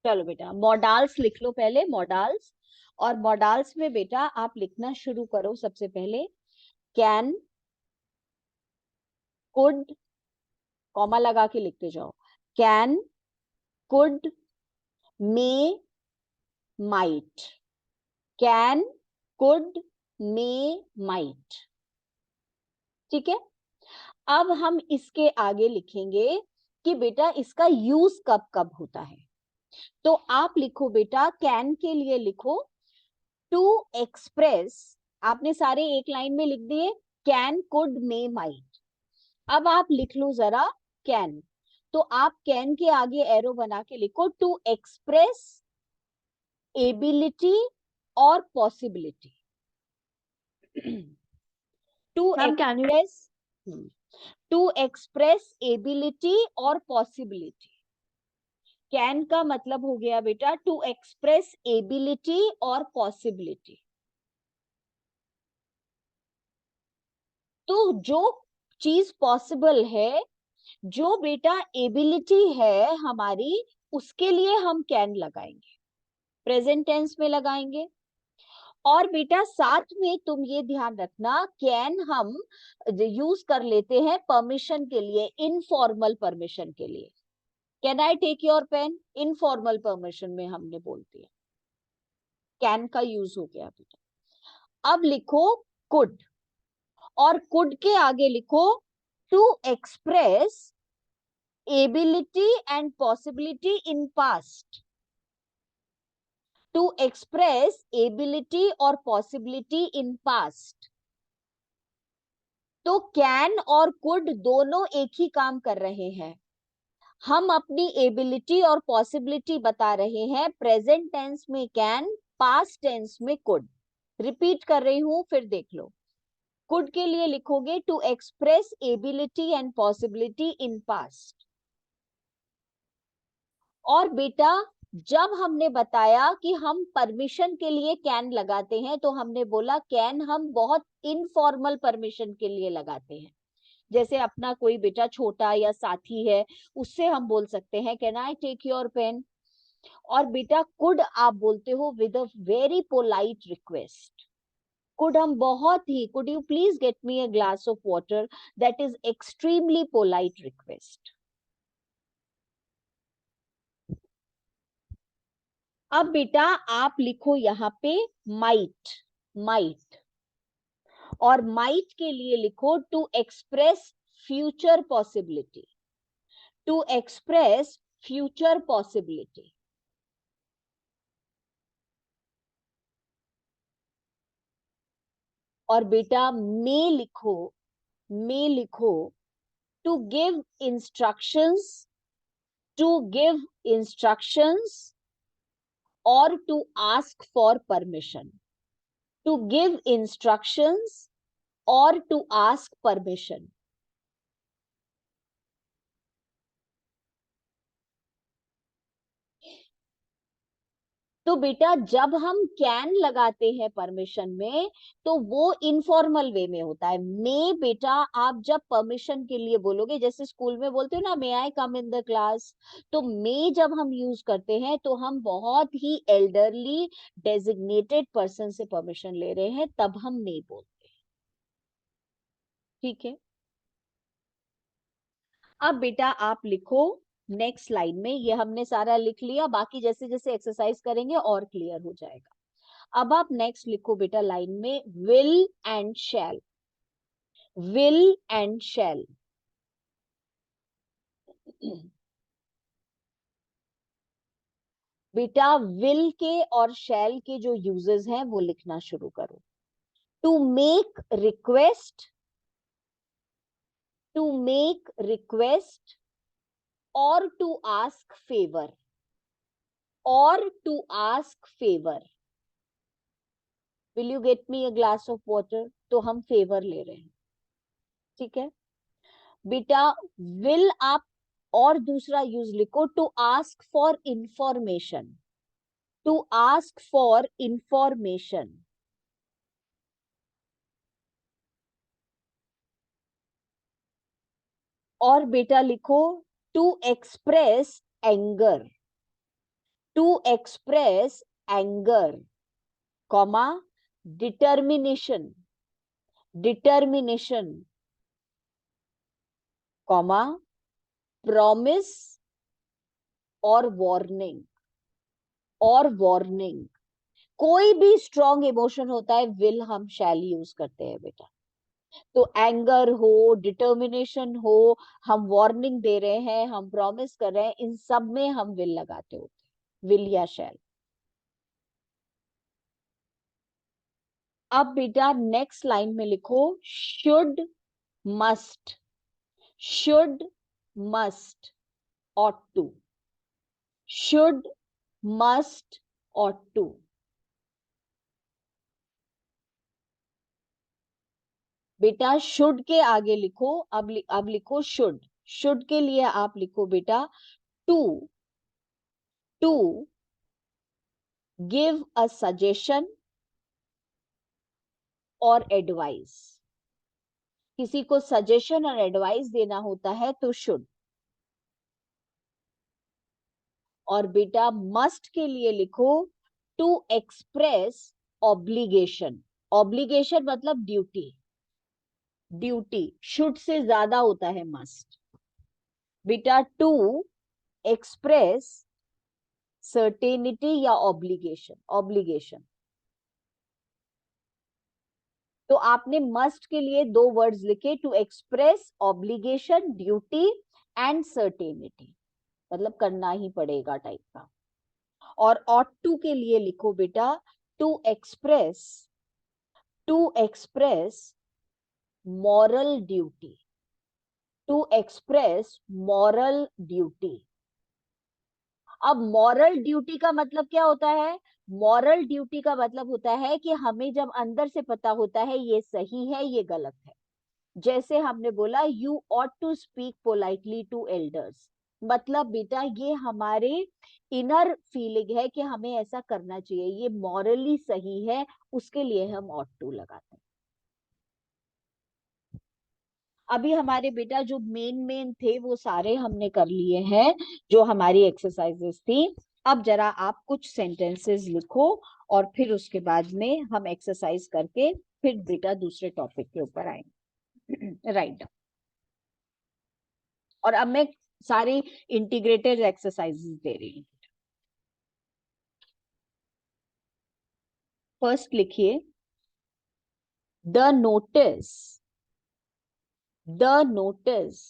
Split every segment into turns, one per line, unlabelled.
चलो बेटा मॉडल्स लिख लो पहले, मॉडल्स। और मॉडल्स में बेटा आप लिखना शुरू करो सबसे पहले कैन, कुड, कॉमा लगा के लिखते जाओ। Can, could, may, might. Can, could, may, might. ठीक है। अब हम इसके आगे लिखेंगे कि बेटा इसका यूज कब कब होता है। तो आप लिखो बेटा, कैन के लिए लिखो टू एक्सप्रेस, आपने सारे एक लाइन में लिख दिए, कैन, कुड, मे, माइट। अब आप लिख लो जरा कैन, तो आप कैन के आगे एरो बना के लिखो टू एक्सप्रेस एबिलिटी और possibility. To
ma'am can you
express, to express ability और पॉसिबिलिटी। कैन का मतलब हो गया बेटा टू एक्सप्रेस एबिलिटी और पॉसिबिलिटी। तो जो चीज पॉसिबल है, जो बेटा एबिलिटी है हमारी, उसके लिए हम कैन लगाएंगे, प्रेजेंट टेंस में लगाएंगे। और बेटा साथ में तुम ये ध्यान रखना, कैन हम यूज कर लेते हैं परमिशन के लिए, इनफॉर्मल परमिशन के लिए। Can I take your pen, informal permission में हमने बोलते हैं, कैन का यूज हो गया बेटा। अब लिखो कुड, और कुड के आगे लिखो to express ability and possibility in past. To express ability और पॉसिबिलिटी इन पास्ट। तो कैन और कुड दोनों एक ही काम कर रहे हैं। हम अपनी एबिलिटी और पॉसिबिलिटी बता रहे हैं, प्रेजेंट टेंस में कैन, पास्ट टेंस में कुड। रिपीट कर रही हूं, फिर देख लो। कुड के लिए लिखोगे to express ability and possibility in past. और बेटा जब हमने बताया कि हम परमिशन के लिए कैन लगाते हैं, तो हमने बोला कैन हम बहुत इनफॉर्मल परमिशन के लिए लगाते हैं। जैसे अपना कोई बेटा छोटा या साथी है, उससे हम बोल सकते हैं can I take your pen. और बेटा कुड आप बोलते हो with a very polite request. Could हम बहुत ही, could you please get me a glass of water, that is extremely polite request. अब बेटा आप लिखो यहां पे माइट, माइट। और माइट के लिए लिखो to express future possibility, to express future possibility. और बेटा मे लिखो, मे लिखो to give instructions, to give instructions और to ask for permission. To give instructions और टू आस्क परमिशन। तो बेटा जब हम कैन लगाते हैं परमिशन में, तो वो इनफॉर्मल वे में होता है। मे बेटा आप जब परमिशन के लिए बोलोगे, जैसे स्कूल में बोलते हो ना मे आई कम इन द क्लास, तो मे जब हम यूज करते हैं तो हम बहुत ही एल्डरली डेजिग्नेटेड पर्सन से परमिशन ले रहे हैं, तब हम मे बोलते हैं। ठीक है। अब बेटा आप लिखो नेक्स्ट लाइन में, ये हमने सारा लिख लिया, बाकी जैसे जैसे एक्सरसाइज करेंगे और क्लियर हो जाएगा। अब आप नेक्स्ट लिखो बेटा लाइन में will and shall, will and shall. बेटा विल के और शैल के जो यूजेस हैं वो लिखना शुरू करो। To make request, to make request और टू आस्क फेवर, और to ask favour. Will you get me a glass of water, तो हम फेवर ले रहे हैं। ठीक है बेटा, विल आप और दूसरा यूज लिखो to ask for information, to ask for information. और बेटा लिखो to express anger, to express anger, comma, determination, determination, comma, promise और वार्निंग, और वार्निंग। कोई भी स्ट्रॉन्ग इमोशन होता है, विल हम शैल यूज करते हैं बेटा। तो एंगर हो, डिटर्मिनेशन हो, हम वार्निंग दे रहे हैं, हम प्रॉमिस कर रहे हैं, इन सब में हम विल लगाते होते हैं, विल या शैल। अब बेटा नेक्स्ट लाइन में लिखो should, must, should, must, ought to, should, must, ought to। बेटा शुड के आगे लिखो, अब लिखो शुड। शुड के लिए आप लिखो बेटा to, to give a suggestion और एडवाइस। किसी को सजेशन और एडवाइस देना होता है तो शुड। और बेटा मस्ट के लिए लिखो टू एक्सप्रेस ऑब्लिगेशन। ऑब्लिगेशन मतलब ड्यूटी, ड्यूटी शुड से ज्यादा होता है मस्ट। बेटा टू एक्सप्रेस सर्टेनिटी या ऑब्लिगेशन, ऑब्लिगेशन। तो आपने मस्ट के लिए दो वर्ड्स लिखे, to express obligation, duty and certainty, मतलब करना ही पड़ेगा टाइप का। और ought to के लिए लिखो बेटा to express, to express moral duty, to express moral duty. अब मॉरल ड्यूटी का मतलब क्या होता है? मॉरल ड्यूटी का मतलब होता है कि हमें जब अंदर से पता होता है ये सही है ये गलत है। जैसे हमने बोला you ought to speak politely to elders, मतलब बेटा ये हमारे इनर फीलिंग है कि हमें ऐसा करना चाहिए, ये मॉरली सही है, उसके लिए हम ऑट टू लगाते हैं। अभी हमारे बेटा जो मेन थे वो सारे हमने कर लिए हैं, जो हमारी एक्सरसाइजेस थी। अब जरा आप कुछ सेंटेंसेस लिखो और फिर उसके बाद में हम एक्सरसाइज करके फिर बेटा दूसरे टॉपिक के ऊपर आएंगे। राइट। और अब मैं सारी इंटीग्रेटेड एक्सरसाइजेस दे रही हूँ। फर्स्ट लिखिए the notice, the notice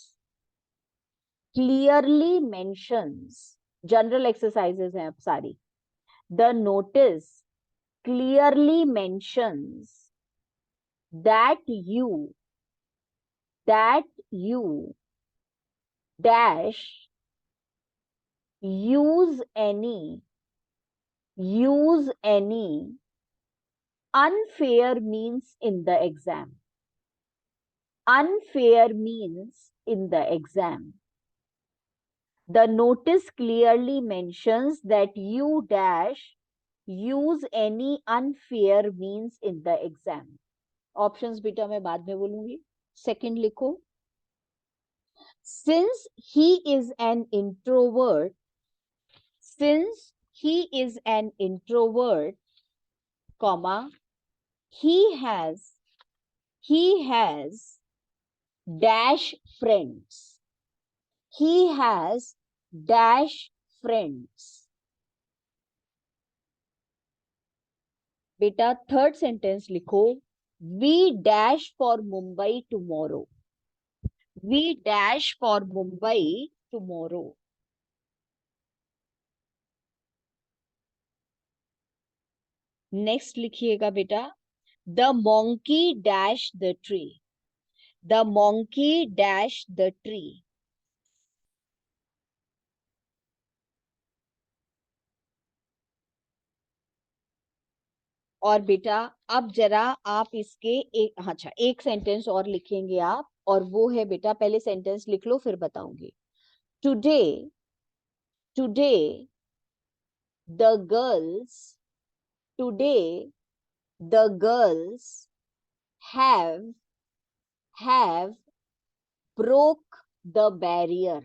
clearly mentions, general exercises हैं अब सारी। The notice clearly mentions that you dash use any unfair means in the exam, unfair means in the exam। The notice clearly mentions that you dash use any unfair means in the exam। Options बेटा मैं बाद में बोलूंगी। Second लिखो since he is an introvert, since he is an introvert, comma, he has dash friends, he has dash friends। बेटा third sentence लिखो we dash for Mumbai tomorrow, we dash for Mumbai tomorrow। Next लिखिएगा बेटा the monkey dash the tree, the monkey dash the tree। और बेटा अब जरा आप इसके एक, अच्छा एक सेंटेंस और लिखेंगे आप, और वो है बेटा, पहले सेंटेंस लिख लो फिर बताऊंगी। Today, today the girls, today the girls have broke the barrier,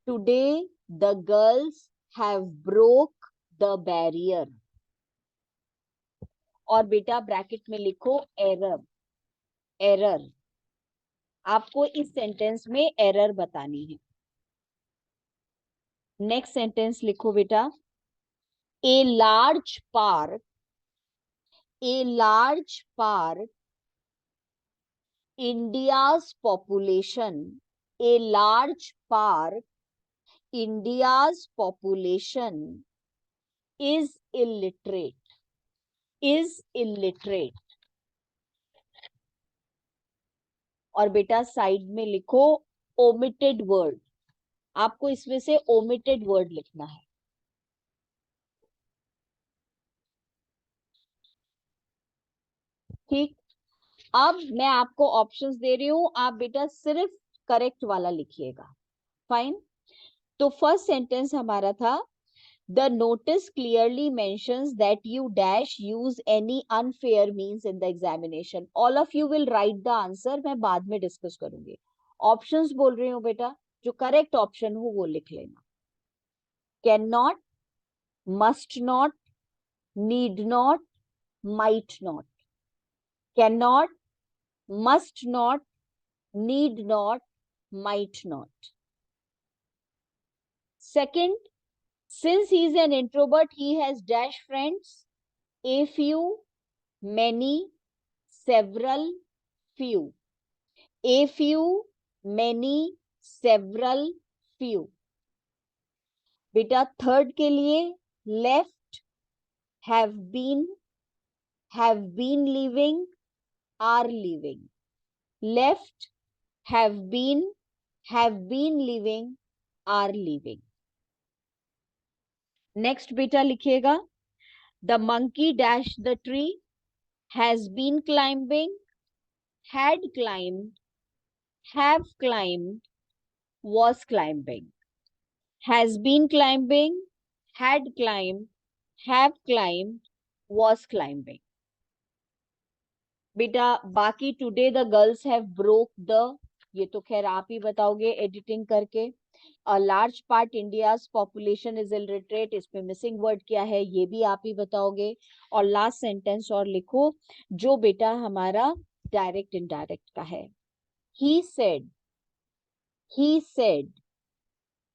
today the girls have broke the barrier. और बेटा ब्रैकेट में लिखो एरर. एरर, आपको इस सेंटेंस में एरर बतानी है. नेक्स्ट सेंटेंस लिखो बेटा. A large park, a large park, India's population, a large park, India's population is illiterate, is illiterate. और बेटा साइड में लिखो omitted word. आपको इसमें से omitted word लिखना है. ठीक, अब मैं आपको ऑप्शंस दे रही हूं, आप बेटा सिर्फ करेक्ट वाला लिखिएगा. फाइन. तो फर्स्ट सेंटेंस हमारा था, the notice clearly mentions that you dash use any unfair means in the examination. All of you will write the answer. मैं बाद में डिस्कस करूंगी. ऑप्शंस बोल रही हूँ बेटा, जो करेक्ट ऑप्शन हो वो लिख लेना. Can not, must not, need not, might not. Can not, must not, need not, might not. Second, since he is an introvert, he has dash friends, a few, many, several, few. A few, many, several, few. बेटा third के लिए left, have been living, are living. Left, have been living, are living. Next बेटा लिखिएगा, the monkey dash the tree, has been climbing, had climbed, have climbed, was climbing. Has been climbing, had climbed, have climbed, was climbing. बेटा बाकी today the girls have broke the, ये तो खैर आप ही बताओगे editing करके. A large part India's population is illiterate, इसमें missing word क्या है ये भी आप ही बताओगे. और लास्ट सेंटेंस और लिखो जो बेटा हमारा डायरेक्ट इनडायरेक्ट का है. He said,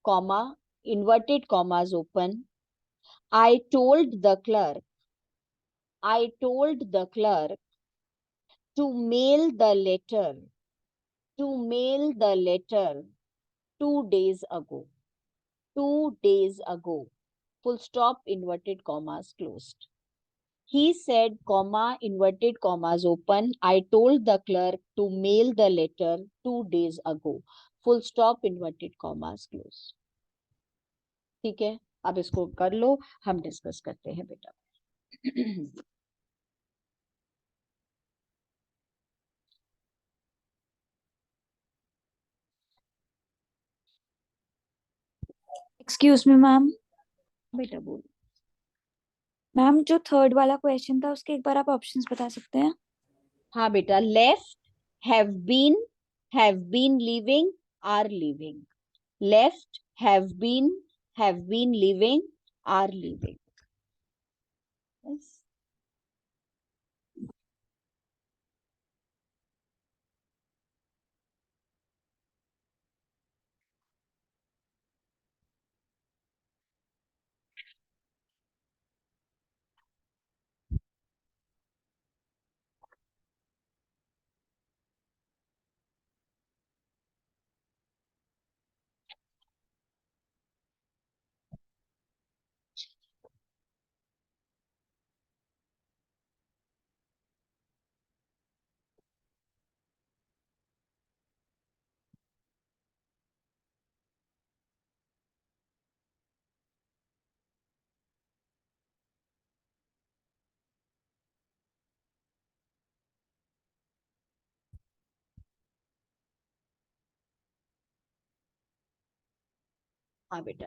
comma, inverted commas open, I told the clerk to mail the letter 2 days ago. 2 days ago. Full stop, inverted commas closed. He said, comma, inverted commas open, I told the clerk to mail the letter 2 days ago. Full stop, inverted commas closed. ठीक है, अब इसको कर लो, हम discuss करते हैं बेटा.
Excuse me ma'am.
बेटा बोल.
मैम जो थर्ड वाला क्वेश्चन था उसके एक बार आप ऑप्शंस बता सकते हैं?
हाँ बेटा, left, have been living, are living. Left, have been living, are living. Yes. हाँ बेटा.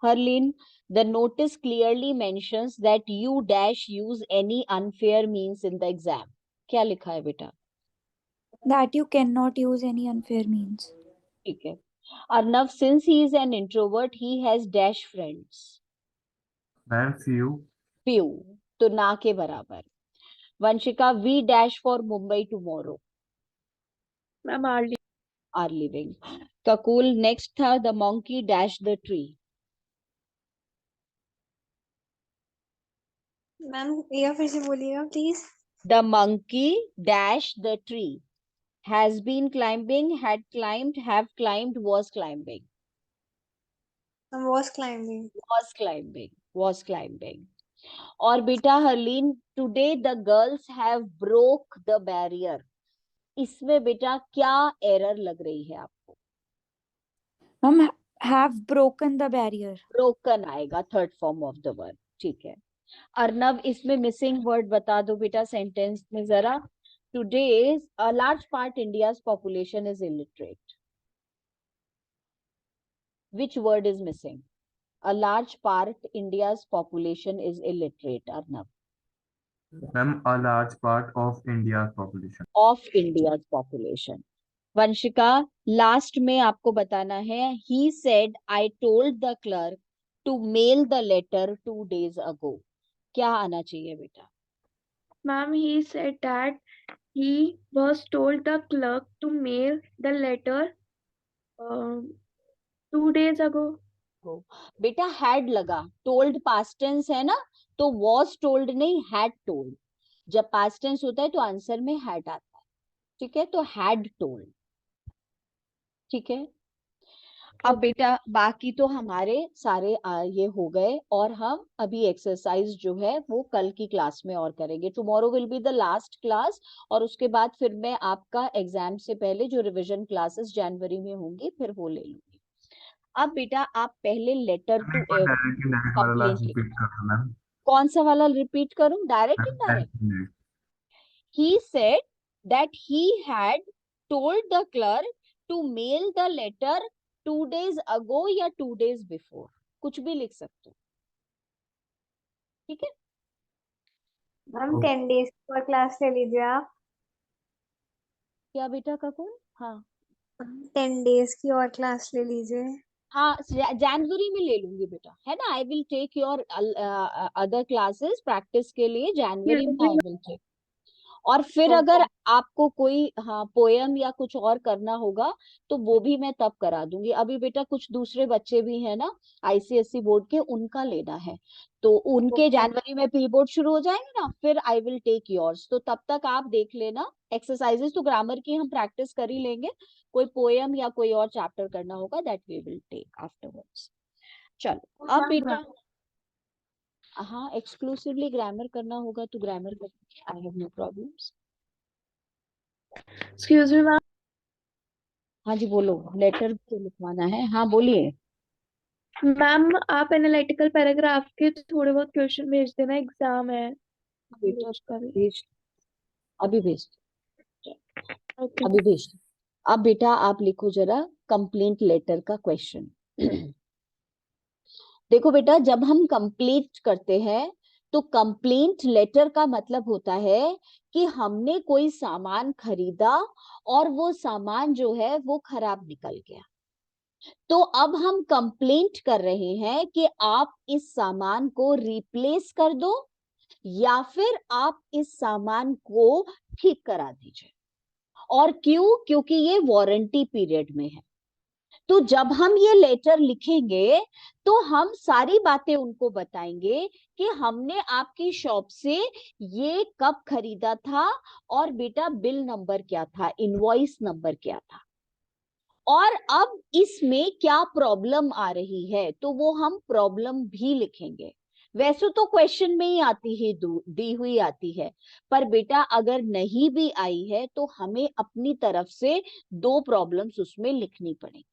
Harleen, the notice clearly mentions that you dash use any unfair means in the exam. क्या लिखा है बेटा?
That you cannot use any unfair means.
ठीक है. Arnav, since he is an introvert, he has dash friends.
Ma'am few.
Few. तो ना के बराबर. Vanshika, we dash for Mumbai tomorrow.
Ma'am
Are leaving. Kakul, next था the monkey dash the tree.
Ma'am एक फिर से बोलिएगा please.
The monkey dash the tree. Has been climbing, had climbed, have climbed, was climbing.
was climbing.
Was climbing. Was climbing. और बेटा Harleen, today the girls have broke the barrier. इसमें बेटा क्या error लग रही है आपको?
Ma'am have broken the barrier.
Broken आएगा third form of the word. ठीक है. अर्नव, इसमें मिसिंग वर्ड बता दो बेटा सेंटेंस में जरा. Today a large part India's population is illiterate. Which word is missing? A large part India's population is illiterate. Arnav.
Ma'am a large part of India's population.
Of India's population. Vanshika, last में आपको बताना है. He said, I told the clerk to mail the letter 2 days ago. क्या आना चाहिए बेटा?
Ma'am, he said that he was told the clerk to mail the letter 2 days ago.
बेटा had लगा. told past tense है ना, तो was told नहीं, had told. जब past tense होता है तो आंसर में had आता है. ठीक है, तो had told. ठीक है. अब बेटा बाकी तो हमारे सारे ये हो गए, और हम अभी एक्सरसाइज जो है वो कल की क्लास में और करेंगे. Tomorrow will be the last class, और उसके बाद फिर मैं आपका एग्जाम से पहले जो रिवीजन क्लासेस जनवरी में होंगी फिर वो ले लूंगी. अब बेटा आप पहले लेटर टू कंप्लेंट. कौन सा वाला रिपीट करूं? Direct indirect? He said that he had told the clerk to mail the letter 2 days ago या 2 days before. कुछ भी लिख सकते हो. ठीक है.
मैम 10 days पर क्लास ले लीजिए आप.
क्या बेटा कपूर? हाँ
10 days की और क्लास ले लीजिए.
हाँ जनवरी में ले लूंगी बेटा, है ना. I will take your other classes practice के लिए जनवरी में. I will take. और फिर अगर आपको कोई पोयम या कुछ और करना होगा तो वो भी मैं तब करा दूंगी. अभी बेटा कुछ दूसरे बच्चे भी हैं ना आईसीएसई बोर्ड के, उनका लेना है, तो उनके जनवरी में प्री बोर्ड शुरू हो जाएंगे ना, फिर आई विल टेक योर्स. तो तब तक आप देख लेना. एक्सरसाइजेस तो ग्रामर की हम प्रैक्टिस कर ही लेंगे. कोई पोयम या कोई और चैप्टर करना होगा that we will take afterwards. चलो अब बेटा, हाँ एक्सक्लूसिवली ग्रामर करना होगा तो ग्रामर करेंगे. I have no problems.
Excuse me, ma'am.
हाँ जी बोलो. लेटर तो लिखवाना है. हाँ बोलिए.
मैम आप एनालिटिकल पैराग्राफ के थोड़े बहुत क्वेश्चन भेज देना, एग्जाम है.
बेटा
उसका भी.
भेज, अभी भेज,
Okay.
अभी भेज. अब बेटा आप लिखो जरा कंप्लेंट लेटर का क्वेश्चन. देखो बेटा, जब हम कंप्लेंट करते हैं तो कंप्लेंट लेटर का मतलब होता है कि हमने कोई सामान खरीदा और वो सामान जो है वो खराब निकल गया. तो अब हम कंप्लेंट कर रहे हैं कि आप इस सामान को रिप्लेस कर दो या फिर आप इस सामान को ठीक करा दीजिए. और क्यों? क्योंकि ये वारंटी पीरियड में है. तो जब हम ये लेटर लिखेंगे तो हम सारी बातें उनको बताएंगे कि हमने आपकी शॉप से ये कब खरीदा था, और बेटा बिल नंबर क्या था, इनवॉइस नंबर क्या था, और अब इसमें क्या प्रॉब्लम आ रही है, तो वो हम प्रॉब्लम भी लिखेंगे. वैसे तो क्वेश्चन में ही आती है, दी हुई आती है, पर बेटा अगर नहीं भी आई है तो हमें अपनी तरफ से 2 प्रॉब्लम्स उसमें लिखनी पड़ेंगी.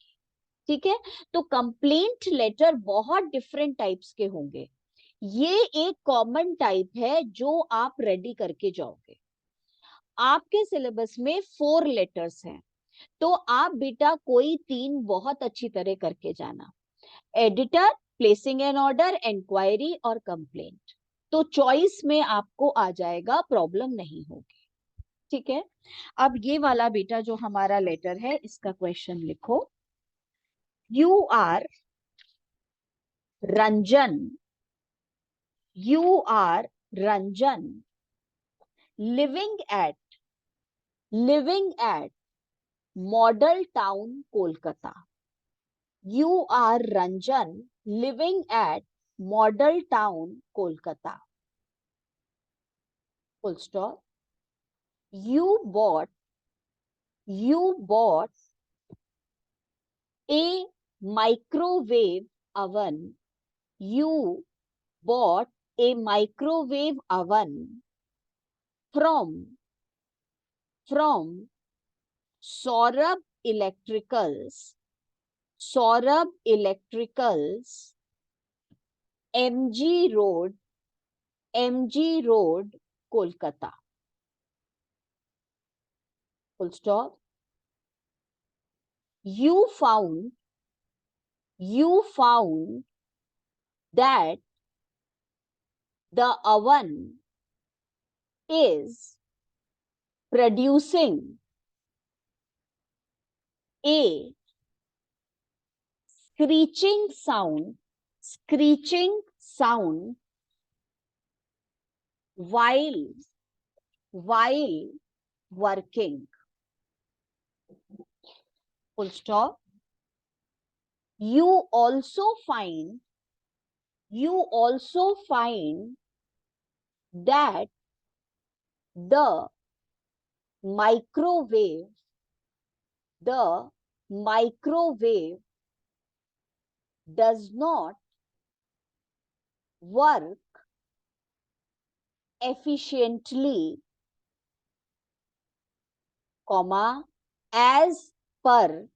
ठीक है. तो कंप्लेंट लेटर बहुत डिफरेंट टाइप्स के होंगे. ये एक कॉमन टाइप है जो आप रेडी करके जाओगे. आपके सिलेबस में 4 लेटर्स हैं, तो आप बेटा कोई 3 बहुत अच्छी तरह करके जाना. Editor, placing an order, inquiry और कंप्लेंट. तो चॉइस में आपको आ जाएगा, प्रॉब्लम नहीं होगी. ठीक है. अब ये वाला बेटा जो हमारा लेटर है इसका क्वेश्चन लिखो. You are Ranjan. You are Ranjan. Living at Model Town, Kolkata. You are Ranjan living at Model Town, Kolkata. Full stop. You bought a microwave oven. You bought a microwave oven from Saurabh Electricals. Saurabh Electricals, MG Road, Kolkata. Full stop. You found that the oven is producing a screeching sound while working. Full stop. You also find that the microwave does not work efficiently, comma, as per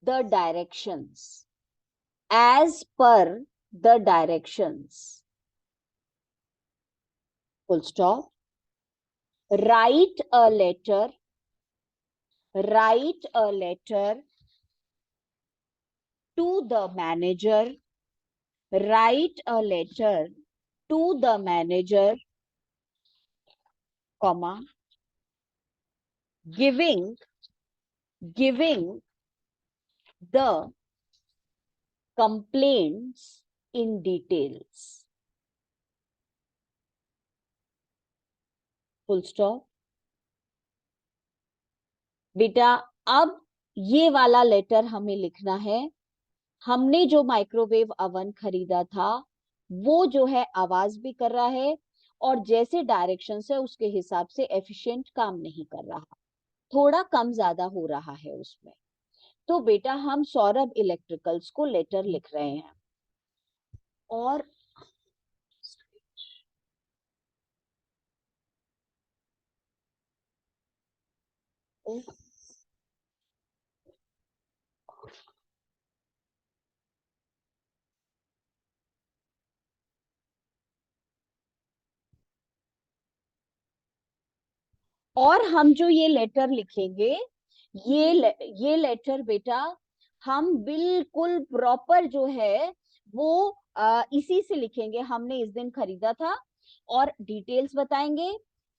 the directions. Full stop. Write a letter to the manager. Write a letter to the manager, comma, giving the complaints in details. Full stop. बेटा अब ये वाला letter हमें लिखना है। हमने जो microwave oven खरीदा था वो जो है आवाज भी कर रहा है और जैसे डायरेक्शंस है उसके हिसाब से एफिशिएंट काम नहीं कर रहा, थोड़ा कम ज्यादा हो रहा है उसमें। तो बेटा हम सौरभ इलेक्ट्रिकल्स को लेटर लिख रहे हैं और हम जो ये लेटर लिखेंगे ये लेटर बेटा हम बिल्कुल प्रॉपर जो है वो इसी से लिखेंगे। हमने इस दिन खरीदा था और डिटेल्स बताएंगे,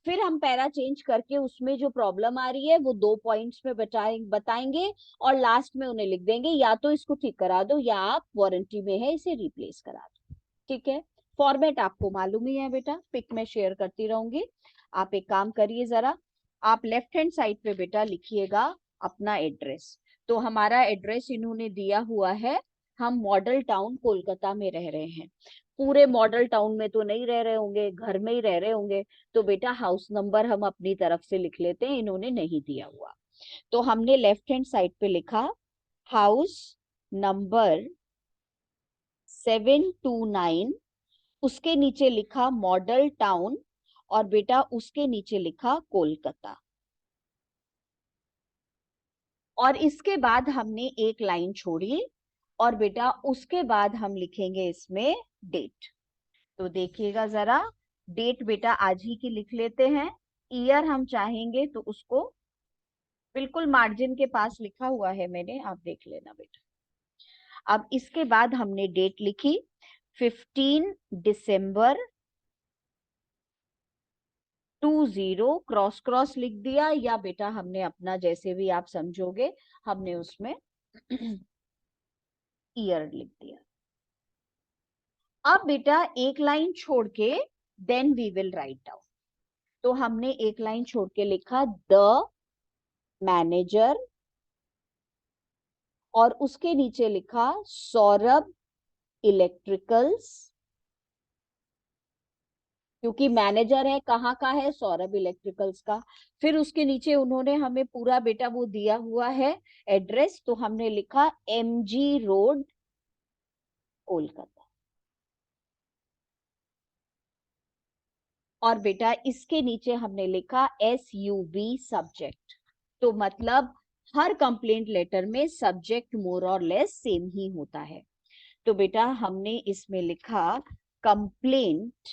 फिर हम पैरा चेंज करके उसमें जो प्रॉब्लम आ रही है वो 2 पॉइंट्स में बताएंगे और लास्ट में उन्हें लिख देंगे या तो इसको ठीक करा दो या आप वारंटी में है इसे रिप्लेस करा दो। ठीक है, फॉर्मेट आपको मालूम ही है बेटा, पिक में शेयर करती रहूंगी। आप एक काम करिए जरा, आप लेफ्ट हैंड साइड पे बेटा लिखिएगा अपना एड्रेस। तो हमारा एड्रेस इन्होंने दिया हुआ है, हम मॉडल टाउन कोलकाता में रह रहे हैं। पूरे मॉडल टाउन में तो नहीं रह रहे होंगे, घर में ही रह रहे होंगे, तो बेटा हाउस नंबर हम अपनी तरफ से लिख लेते हैं, इन्होंने नहीं दिया हुआ। तो हमने लेफ्ट हैंड साइड पे लिखा हाउस नंबर 729, उसके नीचे लिखा मॉडल टाउन और बेटा उसके नीचे लिखा कोलकाता। और इसके बाद हमने एक लाइन छोड़ी और बेटा उसके बाद हम लिखेंगे इसमें डेट। तो देखिएगा जरा, डेट बेटा आज ही की लिख लेते हैं, ईयर हम चाहेंगे तो उसको बिल्कुल मार्जिन के पास लिखा हुआ है मैंने, आप देख लेना बेटा। अब इसके बाद हमने डेट लिखी 15 दिसंबर 20 क्रॉस क्रॉस लिख दिया, या बेटा हमने अपना जैसे भी आप समझोगे हमने उसमें ईयर लिख दिया। अब बेटा एक लाइन छोड़ के then we will write down. तो हमने एक लाइन छोड़ के लिखा द मैनेजर, और उसके नीचे लिखा सौरभ इलेक्ट्रिकल्स, क्योंकि मैनेजर है, कहाँ का है, सौरभ इलेक्ट्रिकल्स का। फिर उसके नीचे उन्होंने हमें पूरा बेटा वो दिया हुआ है एड्रेस, तो हमने लिखा MG रोड कोलकाता। और बेटा इसके नीचे हमने लिखा SUB सब्जेक्ट। तो मतलब हर कंप्लेंट लेटर में सब्जेक्ट मोर और लेस सेम ही होता है। तो बेटा हमने इसमें लिखा complaint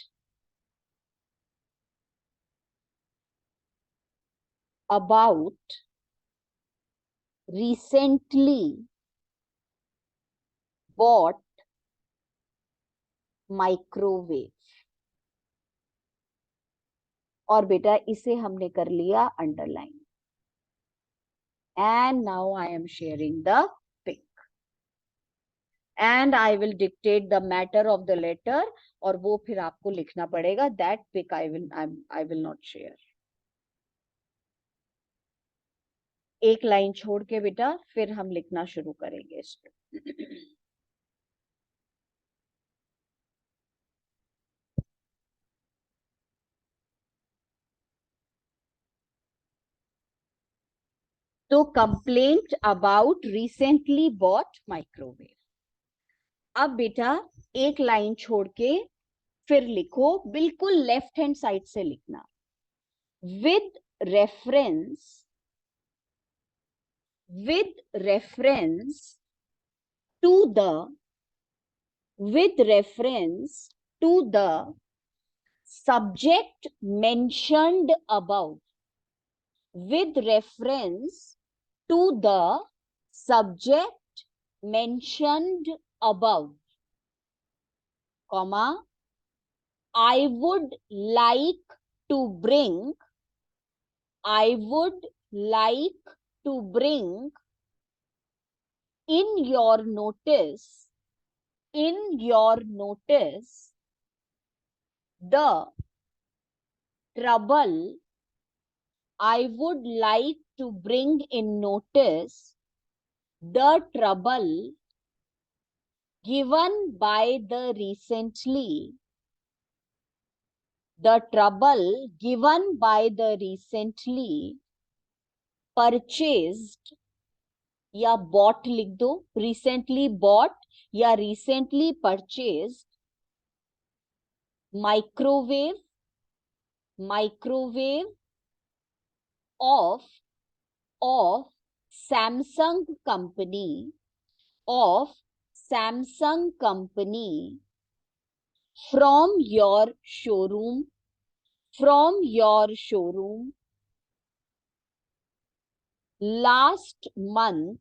about recently bought microwave, और बेटा इसे हमने कर लिया underline. And now I am sharing the pic and I will dictate the matter of the letter, और वो फिर आपको लिखना पड़ेगा। That pic I will not share. एक लाइन छोड़ के बेटा फिर हम लिखना शुरू करेंगे इसको। तो complaint about recently bot microwave. अब बेटा एक लाइन छोड़ के फिर लिखो, बिल्कुल लेफ्ट हैंड साइड से लिखना, with reference to the subject mentioned above, with reference to the subject mentioned above, comma, I would like to bring in your notice the trouble I would like to bring in notice the trouble given by the recently purchased, या bought लिख दो, recently bought या recently purchased microwave of Samsung company from your showroom last month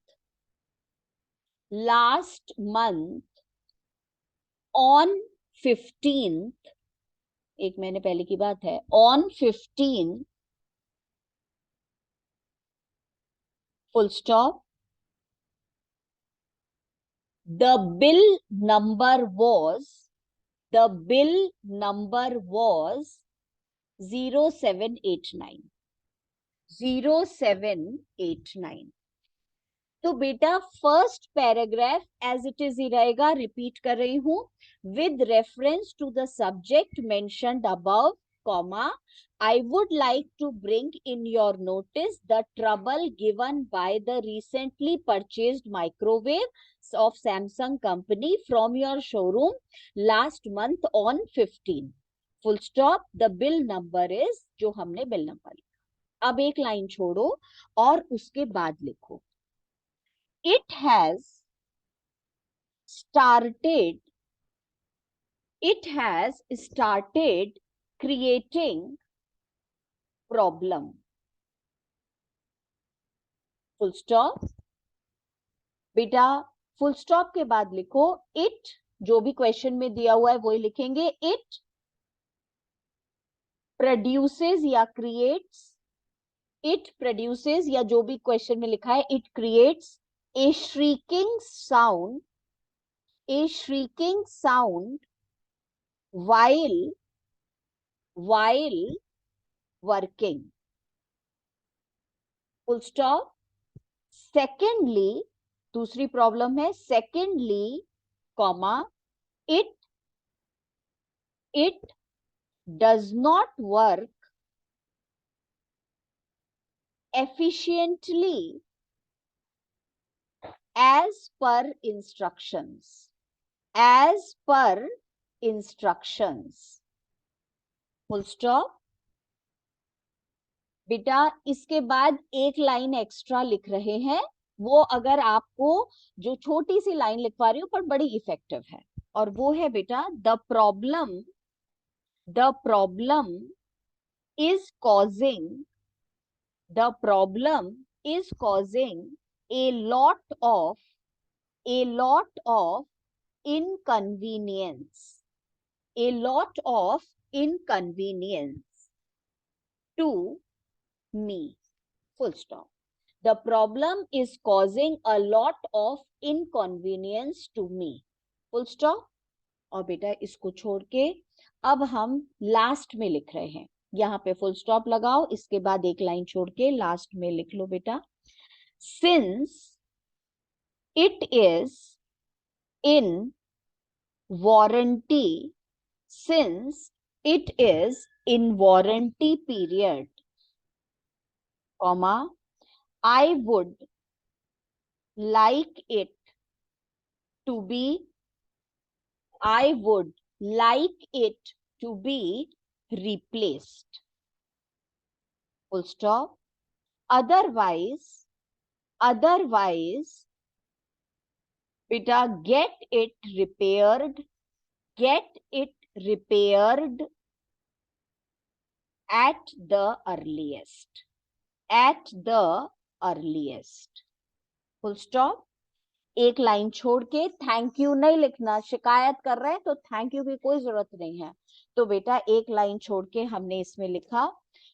on 15th, एक महीने पहले की बात है, on 15 full stop, the bill number was 0789। तो बेटा first paragraph as it is ही रहेगा, रिपीट कर रही हूं, with reference to the subject mentioned above, comma, I would like to bring in your notice the trouble given by the recently purchased microwave of Samsung company from your showroom last month on 15, full stop, the bill number is, जो हमने bill number लिखा। अब एक line छोड़ो और उसके बाद लिखो, it has started creating problem, full stop। बेटा फुल स्टॉप के बाद लिखो इट, जो भी क्वेश्चन में दिया हुआ है वही लिखेंगे, इट प्रोड्यूसेस या क्रिएट्स, इट प्रोड्यूसेस या जो भी क्वेश्चन में लिखा है, it creates a shrieking sound, A shrieking sound while working, full stop. Secondly, दूसरी प्रॉब्लम है, secondly, comma, it does not work efficiently as per instructions, as per instructions, full stop. बेटा इसके बाद एक लाइन एक्स्ट्रा लिख रहे हैं, वो अगर आपको जो छोटी सी लाइन लिखवा रही हूं पर बड़ी इफेक्टिव है, और वो है बेटा the problem is causing, the problem is causing a lot of inconvenience, a lot of inconvenience to me, full stop. The problem is causing a lot of inconvenience to me, full stop. और बेटा इसको छोड़ के अब हम last में लिख रहे हैं, यहाँ पे फुल स्टॉप लगाओ, इसके बाद एक लाइन छोड़ के लास्ट में लिख लो बेटा, since it is in warranty, since it is in warranty period, comma, I would like it to be, I would like it to be replaced, full stop. Otherwise, beta get it repaired at the earliest, full stop. एक line छोड़ के thank you नहीं लिखना, शिकायत कर रहे हैं तो थैंक यू की कोई जरूरत नहीं है, तो बेटा एक लाइन छोड़ के हमने इसमें लिखा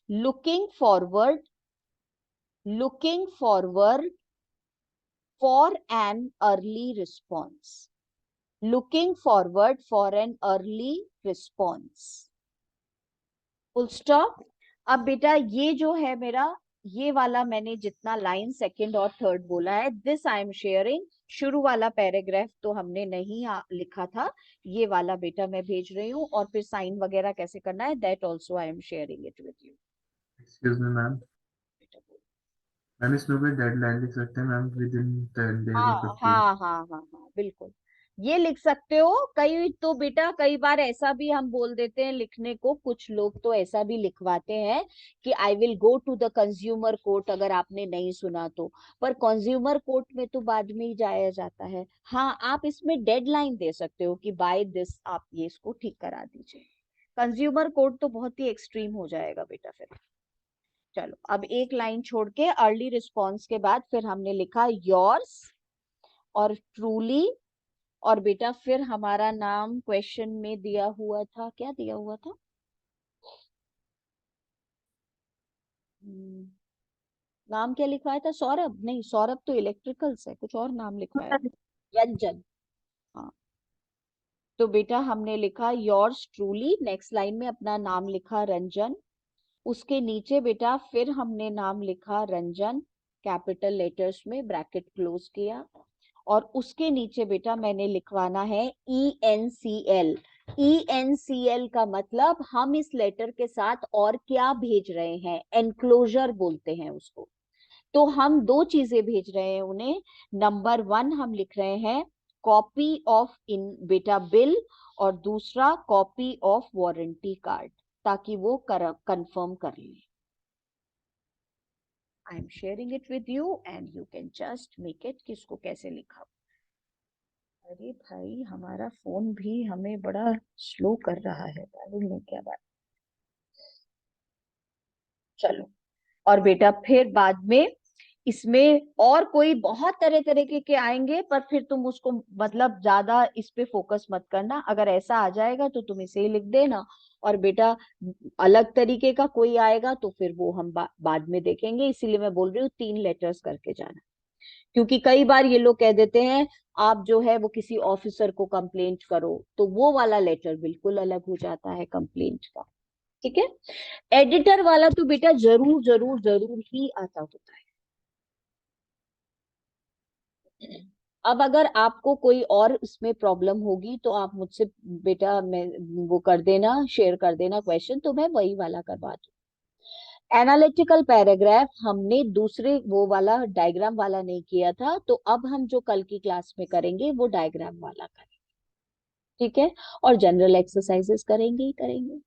looking forward for an early response, looking forward for an early response, full stop. अब बेटा ये जो है मेरा, ये वाला मैंने जितना लाइन सेकंड और थर्ड बोला है, दिस आई एम शेयरिंग, शुरू वाला पैराग्राफ तो हमने नहीं लिखा था, ये वाला बेटा मैं भेज रही हूँ, और फिर साइन वगैरह कैसे करना है that also I am sharing it with you.
Excuse me ma'am, ma'am इसमें कोई डेडलाइन लिख सकते हैं मैम, विद इन 10 डेज
हाँ
और 15?
हाँ हाँ हाँ हाँ बिल्कुल ये लिख सकते हो. कई तो बेटा कई बार ऐसा भी हम बोल देते हैं लिखने को, कुछ लोग तो ऐसा भी लिखवाते हैं कि I will go to the consumer court, अगर आपने नहीं सुना तो, पर कंज्यूमर कोर्ट में तो बाद में ही जाया जाता है. हाँ आप इसमें डेडलाइन दे सकते हो कि बाय दिस आप ये इसको ठीक करा दीजिए. कंज्यूमर कोर्ट तो बहुत ही एक्सट्रीम हो जाएगा बेटा फिर. चलो अब एक लाइन छोड़ के अर्ली रिस्पॉन्स के बाद फिर हमने लिखा योर्स और ट्रूली, और बेटा फिर हमारा नाम क्वेश्चन में दिया हुआ था, क्या दिया हुआ था, नाम क्या लिखवाया था, सौरभ नहीं, सौरभ तो इलेक्ट्रिकल्स है, कुछ और नाम लिखवाया था, रंजन. हाँ तो बेटा हमने लिखा योर्स ट्रूली, नेक्स्ट लाइन में अपना नाम लिखा रंजन, उसके नीचे बेटा फिर हमने नाम लिखा रंजन कैपिटल लेटर्स में, ब्रैकेट क्लोज किया, और उसके नीचे बेटा मैंने लिखवाना है ENCL. ENCL का मतलब हम इस लेटर के साथ और क्या भेज रहे हैं, एनक्लोजर बोलते हैं उसको. तो हम दो चीजें भेज रहे हैं उन्हें. नंबर 1 हम लिख रहे हैं कॉपी ऑफ इन बेटा बिल, और दूसरा कॉपी ऑफ वारंटी कार्ड, ताकि वो कंफर्म कर ले. आई am sharing it with you and you can just make it किसको कैसे लिखा. अरे भाई हमारा फोन भी हमें बड़ा स्लो कर रहा है, मालूम नहीं क्या बात. चलो और बेटा फिर बाद में इसमें और कोई बहुत तरह तरह के आएंगे, पर फिर तुम उसको मतलब ज्यादा इस पे फोकस मत करना। अगर ऐसा आ जाएगा तो तुम इसे ही लिख देना, और बेटा अलग तरीके का कोई आएगा तो फिर वो हम बाद में देखेंगे। इसीलिए मैं बोल रही हूँ 3 लेटर्स करके जाना, क्योंकि कई बार ये लोग कह देते हैं आप जो है वो किसी ऑफिसर को कंप्लेंट करो, तो वो वाला लेटर बिल्कुल अलग हो जाता है कंप्लेंट का। ठीक है, एडिटर वाला तो बेटा जरूर जरूर जरूर ही आता होता है। अब अगर आपको कोई और इसमें प्रॉब्लम होगी तो आप मुझसे बेटा मैं वो कर देना, शेयर कर देना क्वेश्चन, तो मैं वही वाला करवा दूँ। एनालिटिकल पैराग्राफ हमने दूसरे वो वाला डायग्राम वाला नहीं किया था, तो अब हम जो कल की क्लास में करेंगे वो डायग्राम वाला करेंगे। ठीक है, और जनरल एक्सरसाइजेस करेंगे ही करेंगे।